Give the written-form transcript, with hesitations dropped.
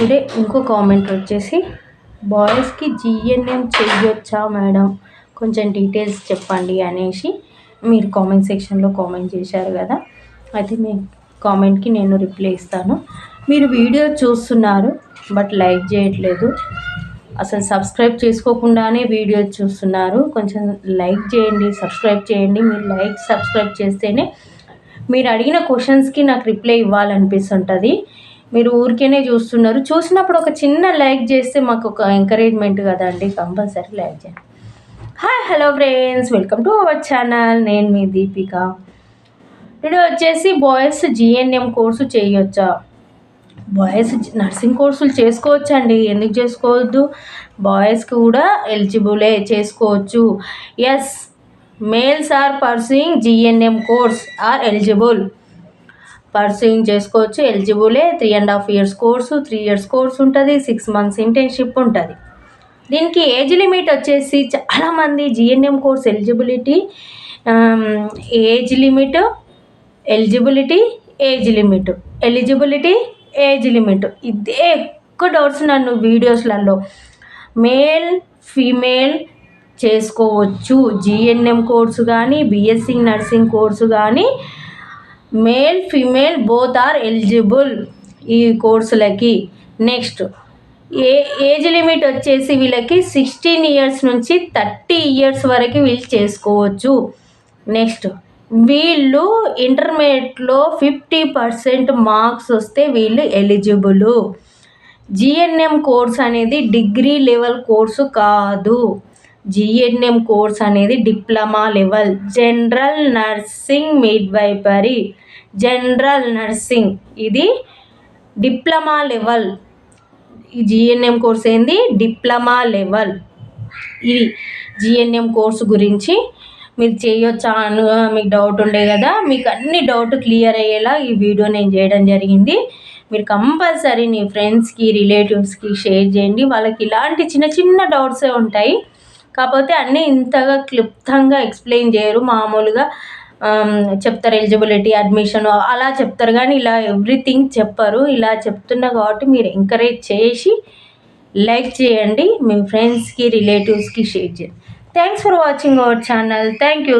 Today ఇంకో comment వచ్చేసి, బాయ్స్కి జిఎన్ఎం చెయ్యొచ్చా మేడం, కొంచెం డీటెయిల్స్ చెప్పండి అనేసి మీరు కామెంట్ సెక్షన్లో కామెంట్ చేశారు కదా. అయితే మీ కామెంట్కి నేను రిప్లై ఇస్తాను. మీరు వీడియో చూస్తున్నారు బట్ లైక్ చేయట్లేదు, అసలు సబ్స్క్రైబ్ చేసుకోకుండానే వీడియో చూస్తున్నారు. కొంచెం లైక్ చేయండి, సబ్స్క్రైబ్ చేయండి. మీరు లైక్ సబ్స్క్రైబ్ చేస్తేనే మీరు అడిగిన క్వశ్చన్స్కి నాకు రిప్లై ఇవ్వాలనిపిస్తుంటుంది. మీరు ఊరికేనే చూస్తున్నారు, చూసినప్పుడు ఒక చిన్న లైక్ చేస్తే మాకు ఒక ఎంకరేజ్మెంట్ కదండి. కంపల్సరీ లైక్ చేయండి. Hi hello friends, welcome to our channel. నేను మీ దీపిక. టుడే వచ్చేసి బాయ్స్ జిఎన్ఎం కోర్సు చేయొచ్చా? బాయ్స్ నర్సింగ్ కోర్సులు చేసుకోవచ్చండి, ఎందుకు చేసుకోవద్దు? బాయ్స్ కూడా ఎలిజిబులే, చేసుకోవచ్చు. Yes, males are pursuing GNM course are eligible. Pursuing చేసుకోవచ్చు, ఎలిజిబులే. 3.5 years కోర్సు, 3 years కోర్సు ఉంటుంది, 6 months ఇంటర్న్షిప్ ఉంటుంది. దీనికి ఏజ్ లిమిట్ వచ్చేసి చాలామంది GNM course eligibility, age limit, eligibility, age limit ఇదే ఎక్కువ డౌట్స్ నన్ను వీడియోస్లలో. మేల్ ఫీమేల్ చేసుకోవచ్చు జిఎన్ఎం కోర్సు కానీ, బీఎస్సీ నర్సింగ్ కోర్సు కానీ, male female both are eligible ఈ కోర్సులకి. నెక్స్ట్, ఏజ్ లిమిట్ వచ్చేసి వీళ్ళకి 16 years నుంచి 30 years వరకు వీళ్ళు చేసుకోవచ్చు. నెక్స్ట్, వీళ్ళు ఇంటర్మీడియట్లో 50% మార్క్స్ వస్తే వీళ్ళు ఎలిజిబుల్. జిఎన్ఎం కోర్స్ అనేది డిగ్రీ లెవెల్ కోర్సు కాదు. జిఎన్ఎం కోర్స్ అనేది diploma level, general nursing midwifery, general nursing, ఇది డిప్లొమా లెవెల్. ఈ జిఎన్ఎం కోర్స్ ఏంది? Diploma level. ఇది జిఎన్ఎం కోర్సు గురించి మీరు చేయొచ్చా అని మీకు డౌట్ ఉండే కదా. మీకు అన్ని డౌట్ క్లియర్ అయ్యేలా ఈ వీడియో నేను చేయడం జరిగింది. మీరు కంపల్సరీ మీ ఫ్రెండ్స్కి, రిలేటివ్స్కి షేర్ చేయండి. వాళ్ళకి ఇలాంటి చిన్న చిన్న డౌట్సే ఉంటాయి, కాకపోతే అన్నీ ఇంతగా క్లుప్తంగా ఎక్స్ప్లెయిన్ చేయరు. మామూలుగా చెప్తారు, ఎలిజిబిలిటీ, అడ్మిషన్ అలా చెప్తారు, కానీ ఇలా ఎవ్రీథింగ్ చెప్పరు. ఇలా చెప్తున్నా కాబట్టి మీరు ఎంకరేజ్ చేసి లైక్ చేయండి, మీ ఫ్రెండ్స్కి, రిలేటివ్స్కి షేర్ చేయండి. Thanks for watching our channel. Thank you.